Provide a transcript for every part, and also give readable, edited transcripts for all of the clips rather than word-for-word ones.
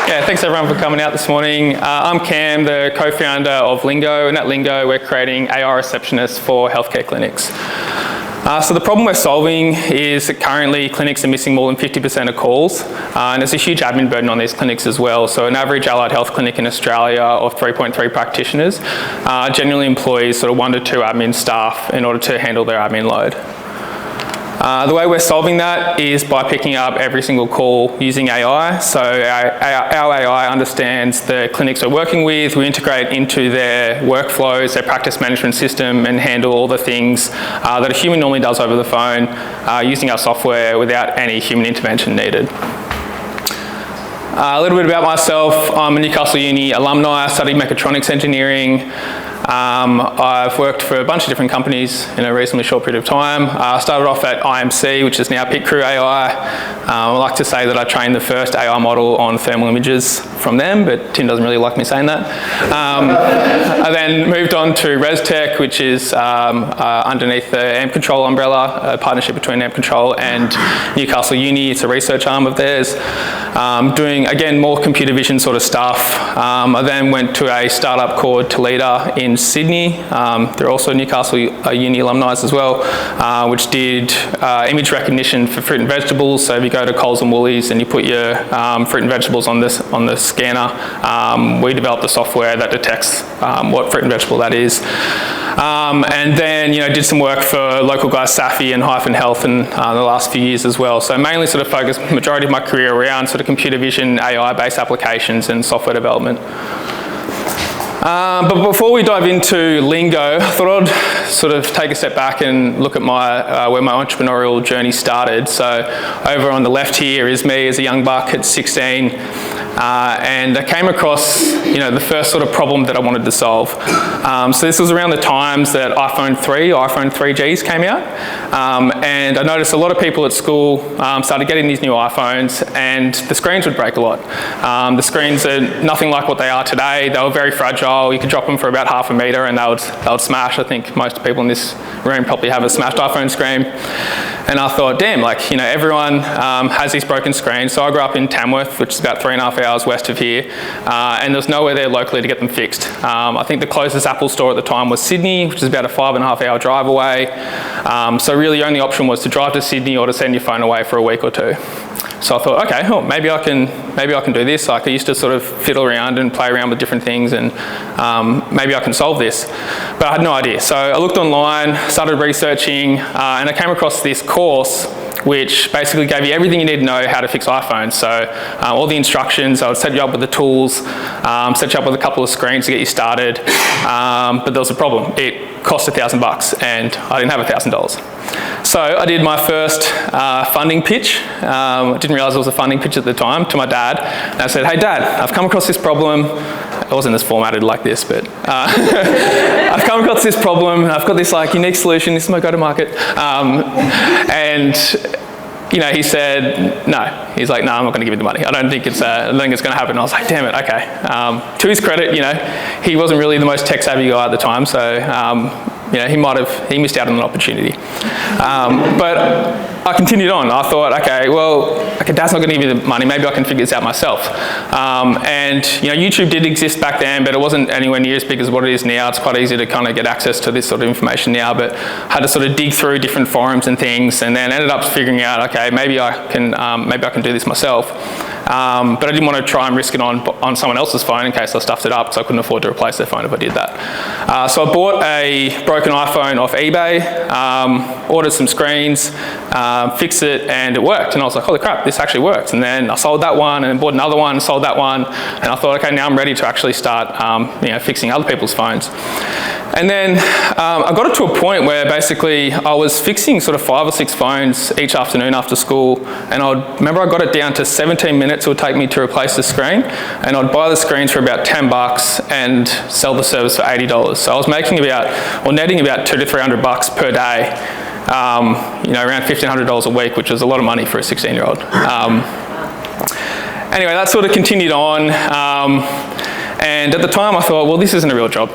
Yeah, thanks everyone for coming out this morning. I'm Cam, the co-founder of Lyngo, and at Lyngo we're creating AI receptionists for healthcare clinics. So the problem we're solving is that currently clinics are missing more than 50% of calls, and there's a huge admin burden on these clinics as well. So an average allied health clinic in Australia of 3.3 practitioners generally employs sort of 1 to 2 admin staff in order to handle their admin load. The way we're solving that is by picking up every single call using AI. So our AI understands the clinics we're working with, we integrate into their workflows, their practice management system, and handle all the things that a human normally does over the phone using our software without any human intervention needed. A little bit about myself. I'm a Newcastle Uni alumni. I studied mechatronics engineering. I've worked for a bunch of different companies in a reasonably short period of time. I started off at IMC, which is now Pit Crew AI. I like to say that I trained the first AI model on thermal images from them, but Tim doesn't really like me saying that. I then moved on to ResTech, which is underneath the AMP Control umbrella, a partnership between AMP Control and Newcastle Uni. It's a research arm of theirs. Doing, again, more computer vision sort of stuff. I then went to a startup called Toledo in Sydney. They're also Newcastle Uni alumni as well, which did image recognition for fruit and vegetables. So if you go to Coles and Woolies and you put your fruit and vegetables on the scanner, we developed the software that detects what fruit and vegetable that is. And then, did some work for local guys Safi and Hyphen Health in the last few years as well. So mainly sort of focused majority of my career around sort of computer vision, AI-based applications and software development. But before we dive into Lyngo, I thought I'd sort of take a step back and look at where my entrepreneurial journey started. So over on the left here is me as a young buck at 16. And I came across, the first sort of problem that I wanted to solve. So this was around the times that iPhone 3 or iPhone 3Gs came out. And I noticed a lot of people at school started getting these new iPhones and the screens would break a lot. The screens are nothing like what they are today. They were very fragile. You could drop them for about half a metre and they would smash. I think most people in this room probably have a smashed iPhone screen. And I thought, damn, everyone has these broken screens. So I grew up in Tamworth, which is about 3.5 hours west of here, and there's nowhere there locally to get them fixed. I think the closest Apple store at the time was Sydney, which is about a 5.5 hour drive away. So really the only option was to drive to Sydney or to send your phone away for a week or two. So I thought, okay, maybe I can do this. I used to sort of fiddle around and play around with different things, and maybe I can solve this. But I had no idea. So I looked online, started researching, and I came across this course which basically gave you everything you need to know how to fix iPhones. So all the instructions, I would set you up with the tools, set you up with a couple of screens to get you started. But there was a problem. It cost $1,000 and I didn't have $1,000. So I did my first funding pitch. I didn't realise it was a funding pitch at the time, to my dad. And I said, hey Dad, I've come across this problem. It wasn't as formatted like this, but I've come across this problem. I've got this unique solution. This is my go-to-market. And he said, no. He's like, no, I'm not going to give you the money. I don't think it's going to happen. I was like, damn it, okay. To his credit, he wasn't really the most tech-savvy guy at the time, so he missed out on an opportunity. But I continued on. I thought, okay, Dad's not going to give me the money. Maybe I can figure this out myself. And YouTube did exist back then, but it wasn't anywhere near as big as what it is now. It's quite easy to kind of get access to this sort of information now, but I had to sort of dig through different forums and things, and then ended up figuring out, okay, maybe I can do this myself. But I didn't want to try and risk it on someone else's phone in case I stuffed it up, because I couldn't afford to replace their phone if I did that. So I bought a broken iPhone off eBay, ordered some screens, fixed it, and it worked. And I was like, holy crap, this actually works. And then I sold that one, and then bought another one, sold that one, and I thought, okay, now I'm ready to actually start fixing other people's phones. And then I got it to a point where basically I was fixing sort of 5 or 6 phones each afternoon after school, and I remember I got it down to 17 minutes it would take me to replace the screen, and I'd buy the screens for about $10 and sell the service for $80. So I was netting about $200 to $300 per day, around $1,500 a week, which was a lot of money for a 16-year-old. Anyway, that sort of continued on. And at the time I thought, well, this isn't a real job,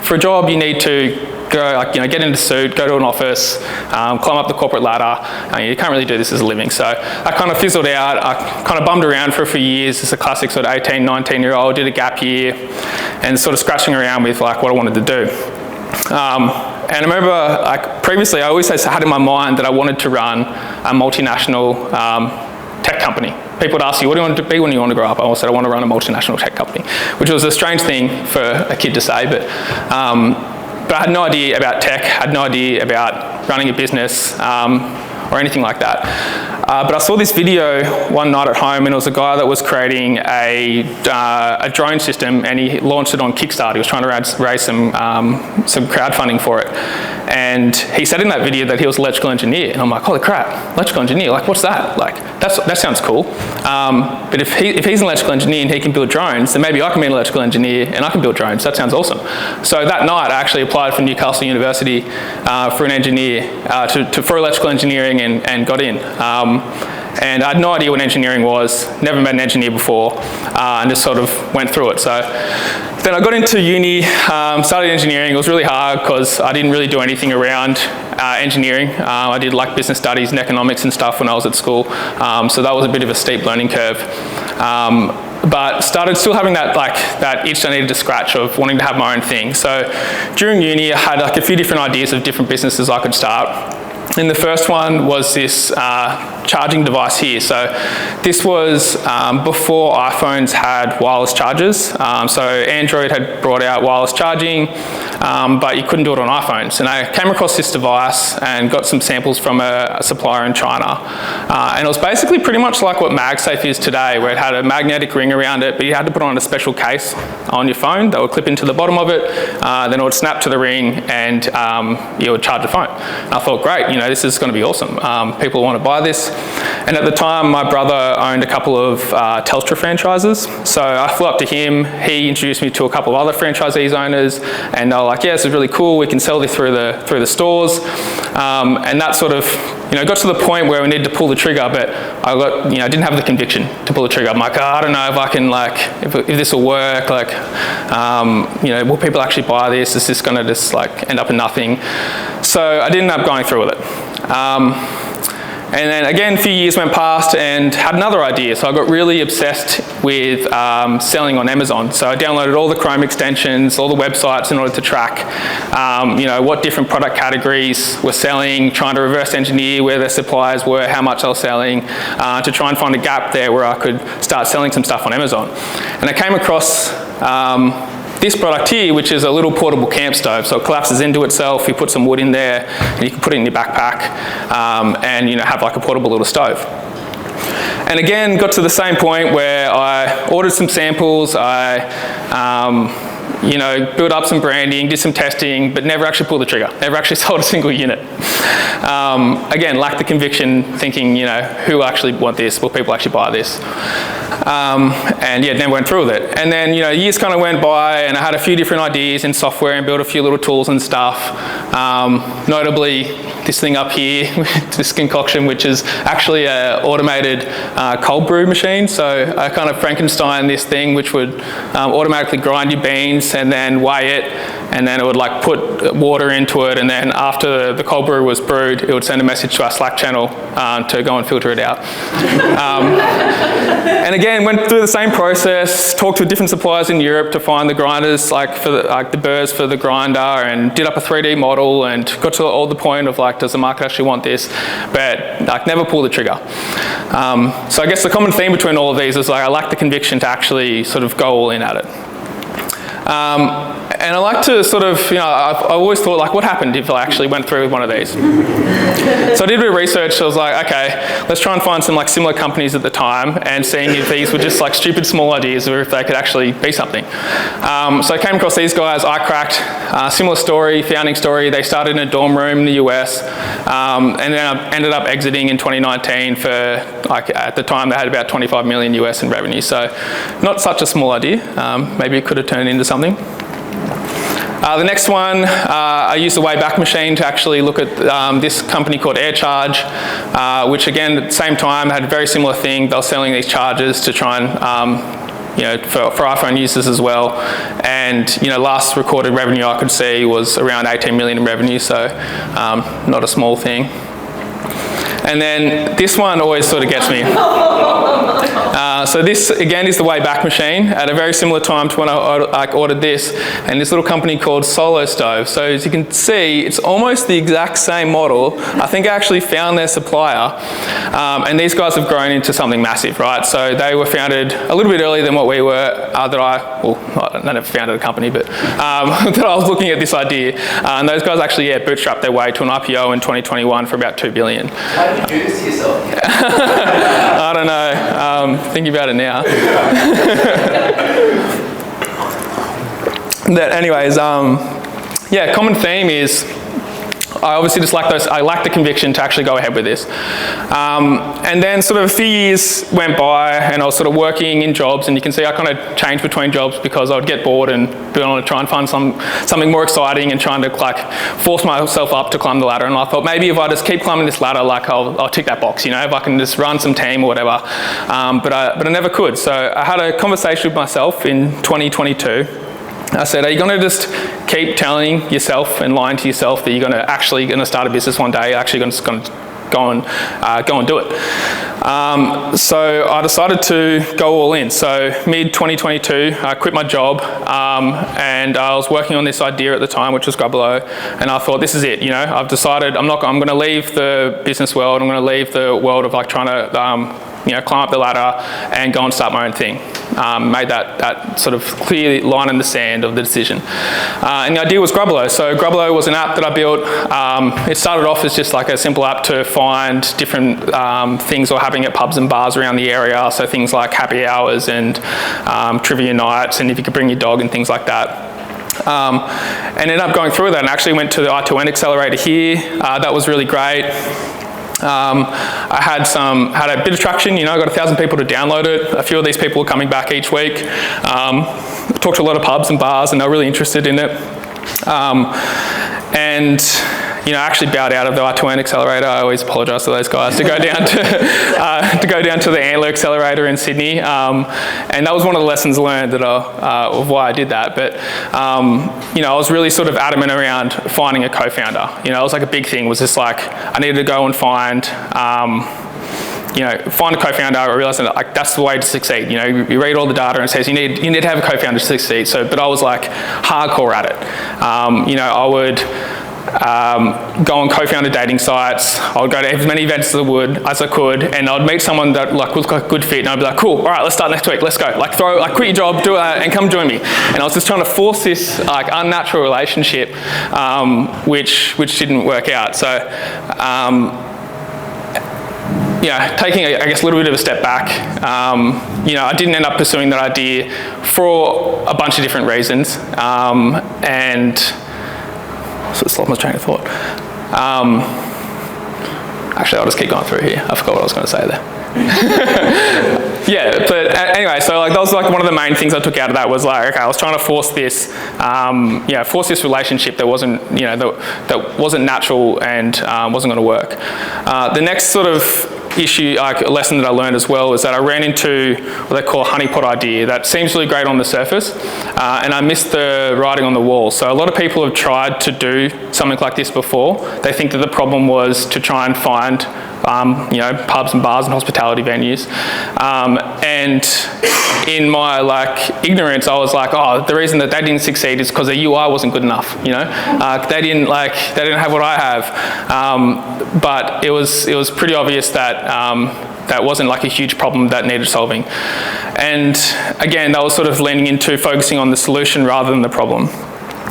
For a job you need to get into a suit, go to an office, climb up the corporate ladder. You can't really do this as a living. So I kind of fizzled out. I kind of bummed around for a few years as a classic sort of 18, 19-year-old, did a gap year and sort of scratching around with like what I wanted to do. And I remember, like previously, I always had in my mind that I wanted to run a multinational tech company. People would ask you, what do you want to be when you want to grow up? I always said, I want to run a multinational tech company, which was a strange thing for a kid to say, but I had no idea about tech, had no idea about running a business or anything like that. But I saw this video one night at home, and it was a guy that was creating a drone system, and he launched it on Kickstarter. He was trying to raise some crowdfunding for it. And he said in that video that he was an electrical engineer. And I'm like, holy crap, electrical engineer, like what's that? Like, that sounds cool. But if he's an electrical engineer and he can build drones, then maybe I can be an electrical engineer and I can build drones. That sounds awesome. So that night I actually applied for Newcastle University for an engineer, for electrical engineering and got in. And I had no idea what engineering was, never met an engineer before, and just sort of went through it. So then I got into uni, started engineering. It was really hard because I didn't really do anything around engineering. I did like business studies and economics and stuff when I was at school, so that was a bit of a steep learning curve. But started still having that itch I needed to scratch of wanting to have my own thing. So during uni, I had like a few different ideas of different businesses I could start. And the first one was this charging device here. So this was before iPhones had wireless chargers. So Android had brought out wireless charging, but you couldn't do it on iPhones. And I came across this device and got some samples from a supplier in China. And it was basically pretty much like what MagSafe is today, where it had a magnetic ring around it, but you had to put on a special case on your phone that would clip into the bottom of it, then it would snap to the ring and you would charge the phone. And I thought, great, this is going to be awesome. People want to buy this. And at the time, my brother owned a couple of Telstra franchises. So I flew up to him. He introduced me to a couple of other franchisees owners, and they were like, yeah, this is really cool. We can sell this through the stores. And that sort of, got to the point where we needed to pull the trigger, but I didn't have the conviction to pull the trigger. I'm like, I don't know if I can, if this will work. Will people actually buy this? Is this going to just end up in nothing? So I didn't end up going through with it. And then again, a few years went past and had another idea. So I got really obsessed with selling on Amazon. So I downloaded all the Chrome extensions, all the websites in order to track, what different product categories were selling, trying to reverse engineer where their suppliers were, how much they were selling, to try and find a gap there where I could start selling some stuff on Amazon. And I came across this product here, which is a little portable camp stove. So it collapses into itself, you put some wood in there, and you can put it in your backpack, and have like a portable little stove. And again, got to the same point where I ordered some samples, I built up some branding, did some testing, but never actually pulled the trigger, never actually sold a single unit. Again, lacked the conviction, thinking, who will actually want this? Will people actually buy this? And yeah, never went through with it. And then, years kind of went by, and I had a few different ideas in software and built a few little tools and stuff. Notably, this thing up here, this concoction, which is actually an automated cold brew machine. So I kind of Frankenstein this thing, which would automatically grind your beans and then weigh it, and then it would put water into it, and then after the cold brew was brewed, it would send a message to our Slack channel to go and filter it out. And again, went through the same process, talked to different suppliers in Europe to find the grinders, for the burrs for the grinder, and did up a 3D model and got to all the point of does the market actually want this? But never pull the trigger. So I guess the common theme between all of these is I lack the conviction to actually sort of go all in at it. And I like to sort of, I've always thought, what happened if I actually went through with one of these? So I did a bit of research. I was like, okay, let's try and find some similar companies at the time and seeing if these were just stupid small ideas or if they could actually be something. So I came across these guys, iCracked, similar story, founding story. They started in a dorm room in the US, and then I ended up exiting in 2019 for, at the time they had about 25 million US in revenue. So not such a small idea. Maybe it could have turned into something. The next one, I used the Wayback Machine to actually look at this company called AirCharge, which again, at the same time, had a very similar thing. They were selling these chargers to try and for iPhone users as well. And last recorded revenue I could see was around 18 million in revenue, so not a small thing. And then this one always sort of gets me. So this, again, is the Wayback Machine at a very similar time to when I ordered this, and this little company called Solo Stove. So as you can see, it's almost the exact same model. I think I actually found their supplier, and these guys have grown into something massive, right? So they were founded a little bit earlier than what we were, I never founded a company, but that I was looking at this idea. And those guys actually, bootstrapped their way to an IPO in 2021 for about 2 billion. How did you do this to yourself? I don't know. Thinking about it now. Anyways, common theme is I obviously just I lack the conviction to actually go ahead with this. And then sort of a few years went by and I was sort of working in jobs, and you can see I kind of changed between jobs because I would get bored and want to try and find something more exciting and trying to force myself up to climb the ladder. And I thought maybe if I just keep climbing this ladder, I'll tick that box, if I can just run some team or whatever. But I never could. So I had a conversation with myself in 2022. I said, are you going to just keep telling yourself and lying to yourself that you're actually going to start a business one day, actually going to go and do it? So I decided to go all in. So mid-2022, I quit my job, and I was working on this idea at the time, which was Grubbelow, and I thought, this is it. I've decided I'm going to leave the business world. I'm going to leave the world of trying to climb up the ladder and go and start my own thing. Made that sort of clear line in the sand of the decision. And the idea was Grubbelow. So Grubbelow was an app that I built. It started off as just a simple app to find different things that were happening at pubs and bars around the area. So things like happy hours and trivia nights, and if you could bring your dog and things like that. And ended up going through that and actually went to the I2N accelerator here. That was really great. I had a bit of traction, I got 1,000 people to download it. A few of these people were coming back each week. Talked to a lot of pubs and bars, and they were really interested in it. And I actually bowed out of the I2N accelerator. I always apologise to those guys to go down to the Antler accelerator in Sydney, and that was one of the lessons learned of why I did that. But I was really sort of adamant around finding a co-founder. It was a big thing. Was just I needed to go and find a co-founder. I realised that that's the way to succeed. You read all the data and it says you need to have a co-founder to succeed. But I was hardcore at it. I would go and co-found dating sites. I would go to as many events as I could, and I'd meet someone that was a good fit, and I'd be like, cool, all right, let's start next week, let's go. Quit your job, do it, and come join me. And I was just trying to force this unnatural relationship, which didn't work out. So, taking I guess a little bit of a step back, I didn't end up pursuing that idea for a bunch of different reasons, and so it's lost my train of thought. Actually, I'll just keep going through here. I forgot what I was going to say there. But anyway, so that was one of the main things I took out of that was okay, I was trying to force this, force this relationship that wasn't, that wasn't natural and wasn't going to work. The next sort of lesson that I learned as well is that I ran into what they call a honeypot idea that seems really great on the surface, and I missed the writing on the wall. So a lot of people have tried to do something like this before. They think that the problem was to try and find pubs and bars and hospitality venues, and in my ignorance, I was the reason that they didn't succeed is because their UI wasn't good enough. They didn't have what I have, but it was pretty obvious that that wasn't a huge problem that needed solving. And again, that was sort of leaning into focusing on the solution rather than the problem.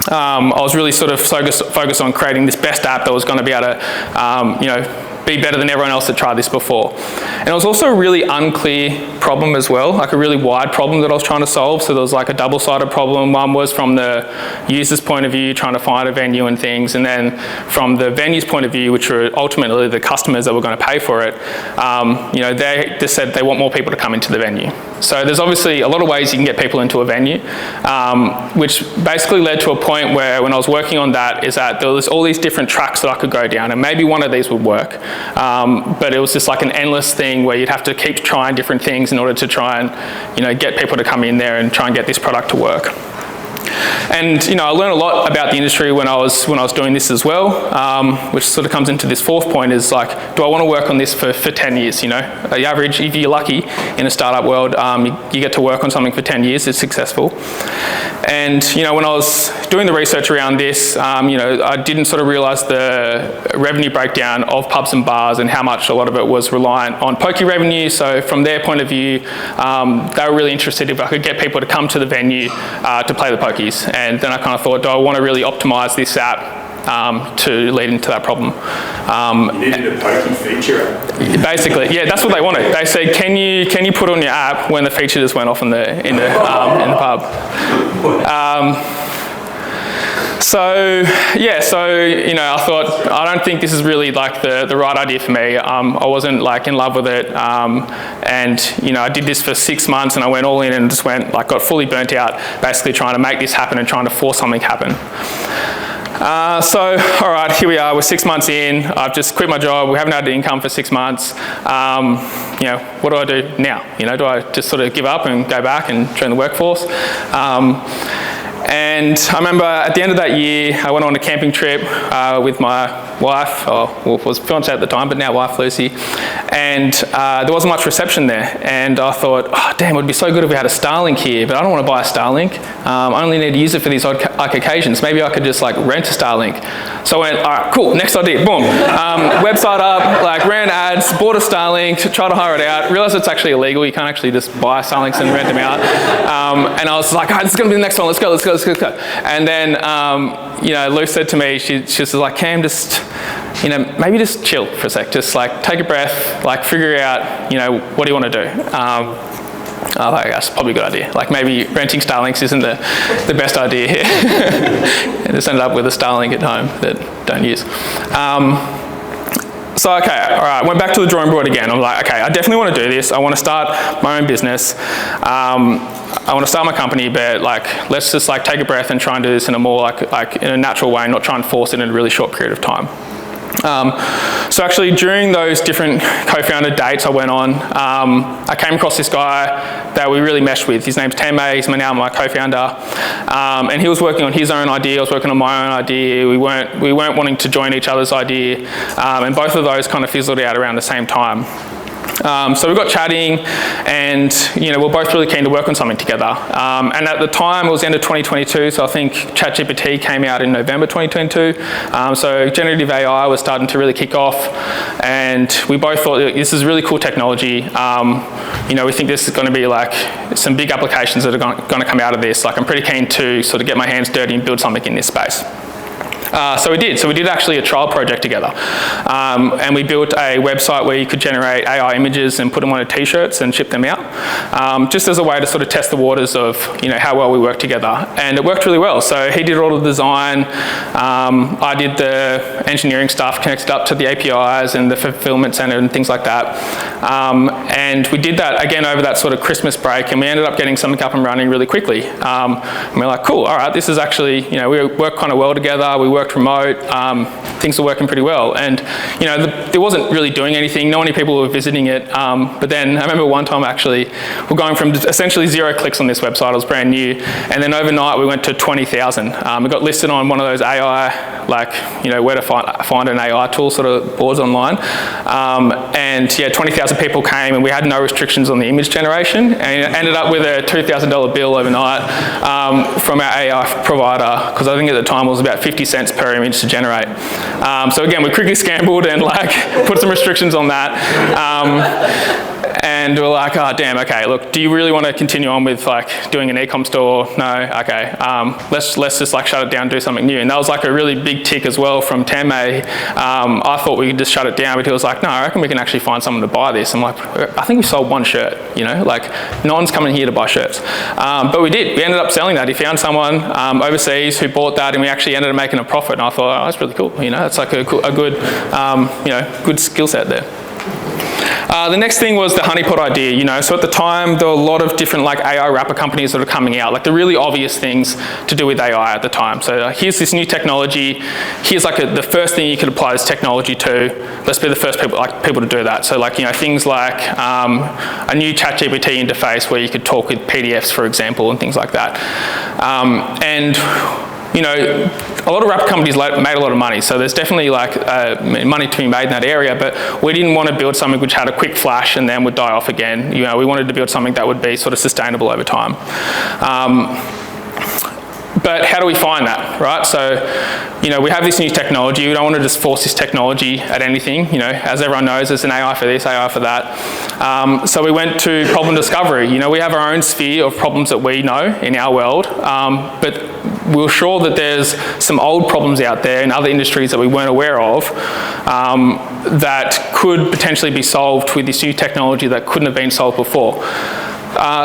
I was really sort of focused on creating this best app that was going to be able to, be better than everyone else that tried this before. And it was also a really unclear problem as well, a really wide problem that I was trying to solve. So there was a double-sided problem. One was from the user's point of view, trying to find a venue and things, and then from the venue's point of view, which were ultimately the customers that were going to pay for it, they just said they want more people to come into the venue. So there's obviously a lot of ways you can get people into a venue, which basically led to a point where when I was working on that is that there was all these different tracks that I could go down, and maybe one of these would work, but it was just like an endless thing where you'd have to keep trying different things in order to try and get people to come in there and try and get this product to work. And I learned a lot about the industry when I was doing this as well, which sort of comes into this fourth point is like, do I want to work on this for 10 years? The average, if you're lucky in a startup world, you get to work on something for 10 years, it's successful. And when I was doing the research around this, I didn't sort of realise the revenue breakdown of pubs and bars and how much a lot of it was reliant on pokie revenue. So from their point of view, they were really interested if I could get people to come to the venue to play the pokies. And then I kind of thought, do I want to really optimise this app to lead into that problem? You needed a pokey feature. Basically, yeah, that's what they wanted. They said, can you put on your app when the feature just went off in the pub? So I thought, I don't think this is really like the right idea for me. I wasn't like in love with it, and I did this for 6 months, and I went all in and just got fully burnt out, basically trying to make this happen and trying to force something happen. So, all right, here we are. We're 6 months in. I've just quit my job. We haven't had an income for 6 months. What do I do now? Do I just sort of give up and go back and join the workforce? And I remember at the end of that year, I went on a camping trip with my wife, was fiancée at the time, but now wife Lucy, and there wasn't much reception there. And I thought, oh damn, it would be so good if we had a Starlink here, but I don't want to buy a Starlink. I only need to use it for these odd occasions. Maybe I could just rent a Starlink. So I went, all right, cool, next idea, boom. Website up, ran ads, bought a Starlink, tried to hire it out, realised it's actually illegal. You can't actually just buy Starlinks and rent them out. And I was like, all right, this is going to be the next one, let's go. And then, Lou said to me, she was like, Cam, just, maybe just chill for a sec. Just take a breath, figure out, what do you want to do? That's probably a good idea. Maybe renting Starlinks isn't the best idea here. I just ended up with a Starlink at home that don't use. So, okay, all right, went back to the drawing board again. I'm like, okay, I definitely want to do this. I want to start my own business. I want to start my company, but let's just take a breath and try and do this in a more in a natural way, not try and force it in a really short period of time. So actually during those different co-founder dates I went on, I came across this guy that we really meshed with. His name's Tame, he's now my co-founder, and he was working on his own idea, I was working on my own idea. We weren't wanting to join each other's idea, and both of those kind of fizzled out around the same time. So we got chatting, and we're both really keen to work on something together. And at the time, it was the end of 2022, so I think ChatGPT came out in November 2022. So generative AI was starting to really kick off, and we both thought this is really cool technology. We think this is going to be some big applications that are going to come out of this. I'm pretty keen to sort of get my hands dirty and build something in this space. So we did actually a trial project together, and we built a website where you could generate AI images and put them on t-shirts and ship them out, just as a way to sort of test the waters of how well we work together, and it worked really well. So he did all the design, I did the engineering stuff, connected up to the APIs and the fulfillment center and things like that, and we did that again over that sort of Christmas break, and we ended up getting something up and running really quickly. And we're like, cool, all right, this is actually, we work kind of well together, we worked remote, things were working pretty well, and there wasn't really doing anything, not many people were visiting it, but then I remember one time actually, we're going from essentially 0 clicks on this website, it was brand new, and then overnight we went to 20,000. We got listed on one of those AI, where to find an AI tool sort of boards online, and yeah, 20,000 people came, and we had no restrictions on the image generation, and ended up with a $2,000 bill overnight from our AI provider, because I think at the time it was about 50 cents per image to generate. So again, we quickly scrambled and put some restrictions on that. And we're like, oh damn, okay, look, do you really want to continue on with doing an e-com store? No, okay, let's just shut it down, do something new. And that was a really big tick as well from Tame. I thought we could just shut it down, but he was like, no, I reckon we can actually find someone to buy this. I'm like, I think we sold one shirt, no one's coming here to buy shirts. But we did, we ended up selling that. He found someone overseas who bought that, and we actually ended up making a profit. And I thought, oh, that's really cool, it's a good, good skill set there. The next thing was the honeypot idea, So at the time, there were a lot of different like AI wrapper companies that are coming out, like the really obvious things to do with AI at the time. So here's this new technology. Here's like the first thing you could apply this technology to. Let's be the first people to do that. So like, things like a new ChatGPT interface where you could talk with PDFs, for example, and things like that. A lot of wrapper companies made a lot of money, so there's definitely like money to be made in that area, but we didn't want to build something which had a quick flash and then would die off again. We wanted to build something that would be sort of sustainable over time. But how do we find that, right? So, we have this new technology. We don't want to just force this technology at anything. As everyone knows, there's an AI for this, AI for that. So we went to problem discovery. We have our own sphere of problems that we know in our world, but we were sure that there's some old problems out there in other industries that we weren't aware of that could potentially be solved with this new technology that couldn't have been solved before.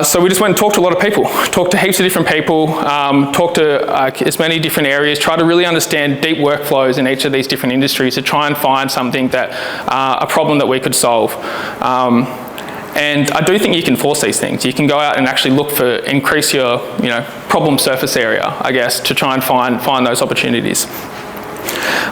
So we just went and talked to a lot of people, talked to heaps of different people, talked to as many different areas, tried to really understand deep workflows in each of these different industries to try and find something that, a problem that we could solve. And I do think you can force these things. You can go out and actually increase your, problem surface area, I guess, to try and find those opportunities.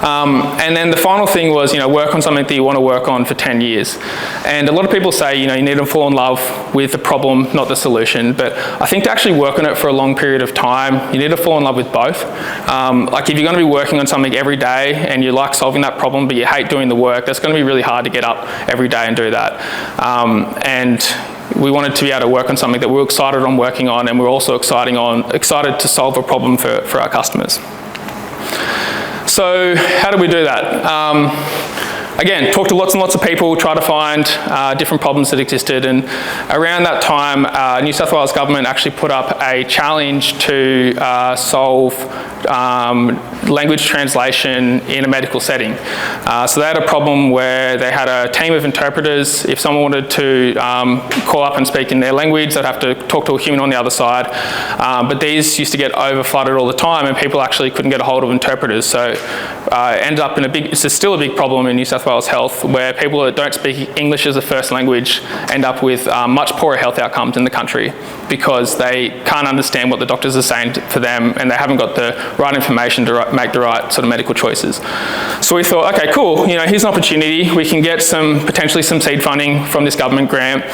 And then the final thing was, work on something that you want to work on for 10 years. And a lot of people say, you need to fall in love with the problem, not the solution. But I think to actually work on it for a long period of time, you need to fall in love with both. Like if you're going to be working on something every day and you like solving that problem, but you hate doing the work, that's going to be really hard to get up every day and do that. And we wanted to be able to work on something that we were excited on working on, and we're also excited to solve a problem for our customers. So how do we do that? Again, talked to lots and lots of people, try to find different problems that existed, and around that time, New South Wales government actually put up a challenge to solve language translation in a medical setting. So they had a problem where they had a team of interpreters. If someone wanted to call up and speak in their language, they'd have to talk to a human on the other side. But these used to get over flooded all the time, and people actually couldn't get a hold of interpreters. So it ended up in it's still a big problem in New South Wales Health, where people that don't speak English as a first language end up with much poorer health outcomes in the country because they can't understand what the doctors are saying for them, and they haven't got the right information to make the right sort of medical choices. So we thought, okay, cool, here's an opportunity. We can get potentially some seed funding from this government grant.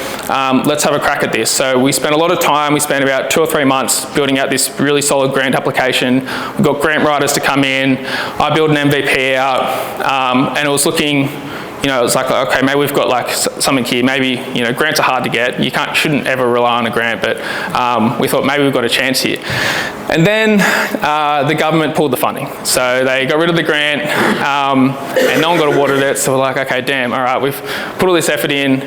Let's have a crack at this. So we spent a lot of time. We spent about 2 or 3 months building out this really solid grant application. We got grant writers to come in. I built an MVP out, and it was looking, it was like, okay, maybe we've got like something here. Maybe, grants are hard to get. You shouldn't ever rely on a grant, but we thought maybe we've got a chance here. And then the government pulled the funding. So they got rid of the grant, and no one got awarded it. So we're like, okay, damn, all right, we've put all this effort in.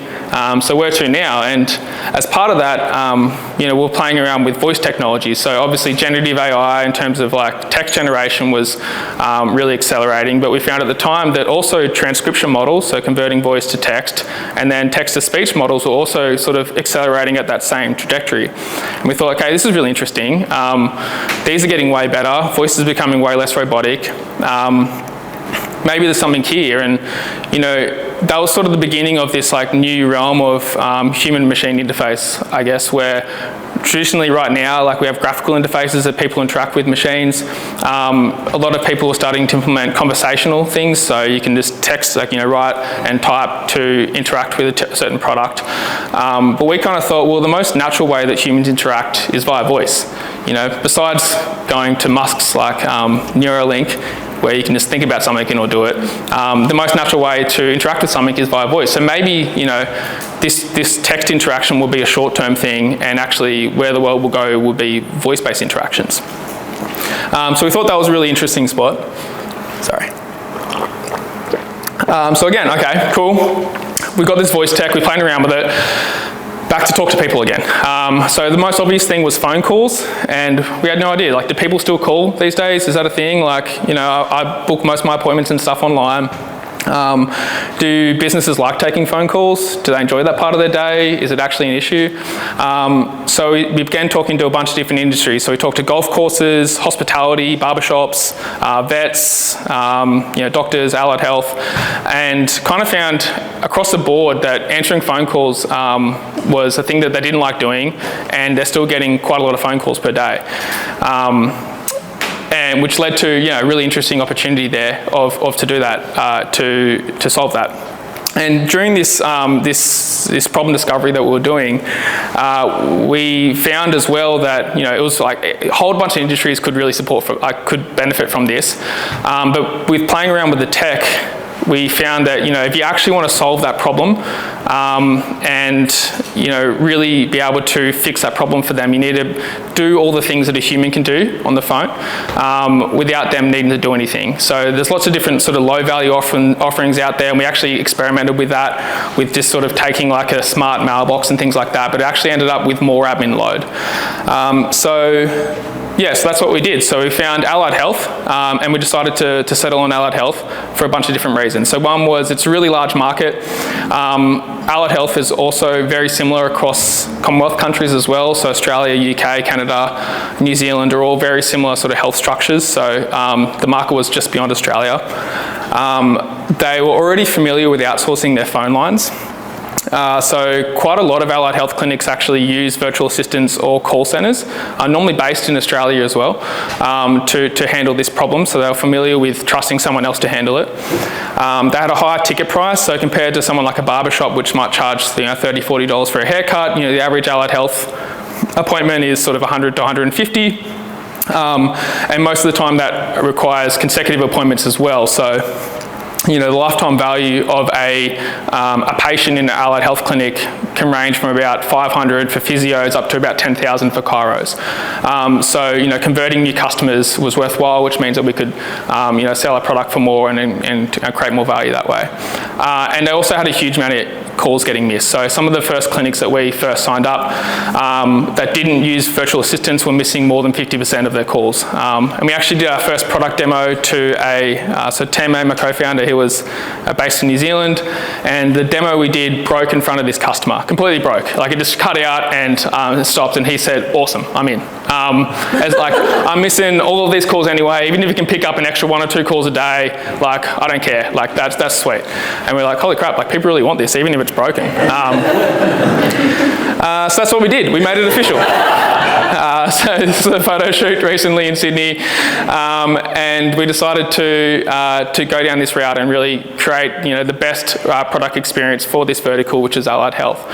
So where to now? And as part of that, we're playing around with voice technology. So obviously generative AI in terms of like text generation was really accelerating, but we found at the time that also transcription models, so converting voice to text, and then text-to-speech models were also sort of accelerating at that same trajectory. And we thought, okay, this is really interesting. These are getting way better. Voice is becoming way less robotic. Maybe there's something here, and that was sort of the beginning of this like new realm of human-machine interface, I guess, where traditionally right now, like we have graphical interfaces that people interact with machines. A lot of people are starting to implement conversational things, so you can just text, like write and type to interact with a certain product. But we kind of thought, well, the most natural way that humans interact is via voice. Besides going to Musk's like Neuralink, where you can just think about something and it'll do it. The most natural way to interact with something is via voice. So maybe, this text interaction will be a short-term thing, and actually where the world will go will be voice-based interactions. So we thought that was a really interesting spot. Sorry. So again, okay, cool. We've got this voice tech, we're playing around with it. Back to talk to people again. So the most obvious thing was phone calls, and we had no idea. Like, do people still call these days? Is that a thing? Like, I book most of my appointments and stuff online. Do businesses like taking phone calls? Do they enjoy that part of their day? Is it actually an issue? So we began talking to a bunch of different industries. So we talked to golf courses, hospitality, barbershops, vets, doctors, allied health, and kind of found across the board that answering phone calls was a thing that they didn't like doing, and they're still getting quite a lot of phone calls per day. And which led to a really interesting opportunity there of to do that, to solve that. And during this this problem discovery that we were doing, we found as well that it was like a whole bunch of industries could really could benefit from this, but with playing around with the tech, we found that if you actually want to solve that problem and really be able to fix that problem for them, you need to do all the things that a human can do on the phone without them needing to do anything. So there's lots of different sort of low value offerings out there, and we actually experimented with that, with just sort of taking like a smart mailbox and things like that, but it actually ended up with more admin load. So that's what we did. So we found allied health, and we decided to settle on allied health for a bunch of different reasons. So one was it's a really large market. Allied health is also very similar across Commonwealth countries as well. So Australia, UK, Canada, New Zealand are all very similar sort of health structures. So the market was just beyond Australia. They were already familiar with outsourcing their phone lines. So quite a lot of allied health clinics actually use virtual assistants or call centres, normally based in Australia as well, to handle this problem. So they were familiar with trusting someone else to handle it. They had a higher ticket price, so compared to someone like a barbershop, which might charge $30, $40 for a haircut, the average allied health appointment is sort of 100 to 150. And most of the time that requires consecutive appointments as well. So the lifetime value of a patient in an allied health clinic can range from about 500 for physios up to about 10,000 for chiros. So converting new customers was worthwhile, which means that we could sell our product for more and create more value that way. And they also had a huge amount of calls getting missed. So some of the first clinics that we first signed up that didn't use virtual assistants were missing more than 50% of their calls. And we actually did our first product demo to so Tame, my co-founder, he was based in New Zealand, and the demo we did broke in front of this customer, completely broke. Like it just cut out and it stopped, and he said, awesome, I'm in. It's like, I'm missing all of these calls anyway, even if you can pick up an extra 1 or 2 calls a day, like I don't care, like that's sweet. And we're like, holy crap, like people really want this, even if it's broken. So that's what we did, we made it official. So this is a photo shoot recently in Sydney, and we decided to go down this route and really create the best product experience for this vertical, which is allied health.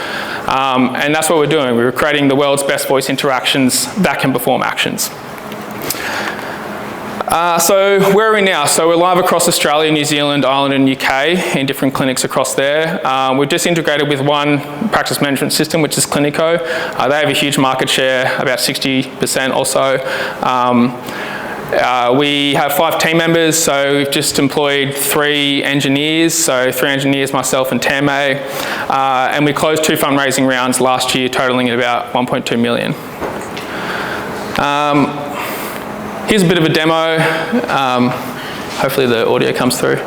And that's what we're doing. We're creating the world's best voice interactions that can perform actions. So where are we now? So we're live across Australia, New Zealand, Ireland and UK in different clinics across there. We've just integrated with one practice management system, which is Clinico. They have a huge market share, about 60% or so. We have 5 team members, so we've just employed 3 engineers, so 3 engineers, myself and Tame, and we closed 2 fundraising rounds last year, totaling at about 1.2 million. Here's a bit of a demo. Hopefully the audio comes through.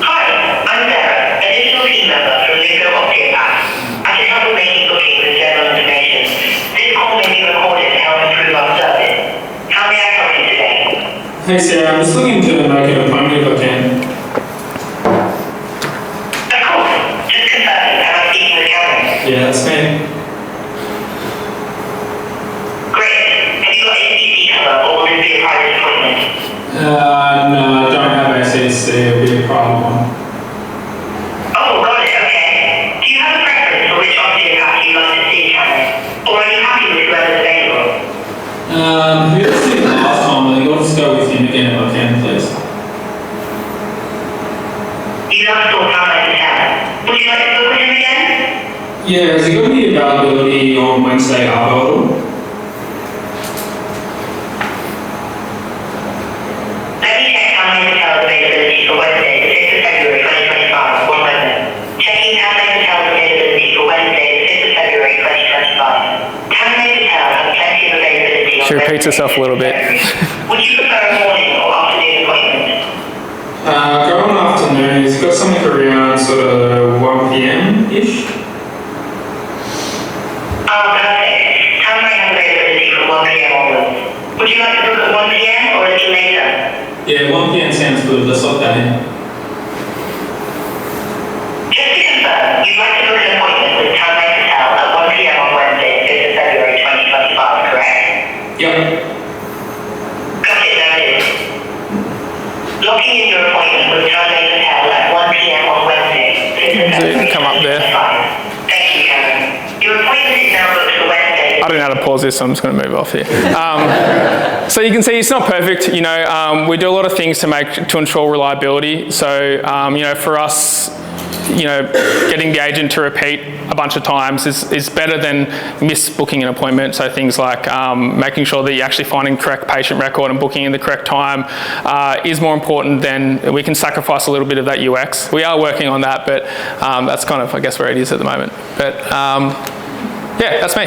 Hi, I'm Sarah, a digital team member from Lyngo Osteopath. I can help with making bookings and general information. This call may be recorded to help improve our service. How may I help you today? Hey Sarah, I'm just looking to make an appointment if I can. Of course. Just confirming, am I speaking with Cameron? Yeah, that's me. Great. Have you got ACC cover or will this be a private appointment? No, I don't have ACC, it'll be a private one. Oh, got it, okay. Do you have a preference for which osteopath you'd like to see, Cameron? Or are you happy with whoever's available? Who did see it last time? I think I'll just go with him again if I can, please. You last saw Cameron to tell. Would you like to book with him again? Yeah, has he got any availability on Wednesday available? Let me check Cameron Patel's availability for Wednesday, the 5th of February 2025. One moment. Checking Cameron Patel's availability for Wednesday, the 5th of February 2025. Cameron Patel has plenty of availability on She repeats herself a little bit. Would you prefer a morning or afternoon appointment? Go on afternoon. He's got something around sort of 1 p.m.-ish. Perfect. Town may have availability from 1 p.m. onwards. Would you like to book at 1 p.m. or a little later? Yeah, 1 p.m. sounds good. Let's lock that in. Just to confirm, you'd like to book an appointment with Town Hotel at 1 p.m. on Wednesday, 5th of February 2025, correct? Yep. Got it noted. Locking in your appointment with Town Hotel at 1 p.m. on Wednesday, 5th of So you February can come up there. 2025. Thank you, Karen. Your appointment is now booked for Wednesday. I don't know how to pause this, so I'm just going to move off here. So you can see it's not perfect. You know, we do a lot of things to ensure reliability. So you know, for us, you know, getting the agent to repeat a bunch of times is better than misbooking an appointment. So things like making sure that you're actually finding the correct patient record and booking in the correct time is more important than we can sacrifice a little bit of that UX. We are working on that, but that's kind of, I guess, where it is at the moment. But yeah, that's me.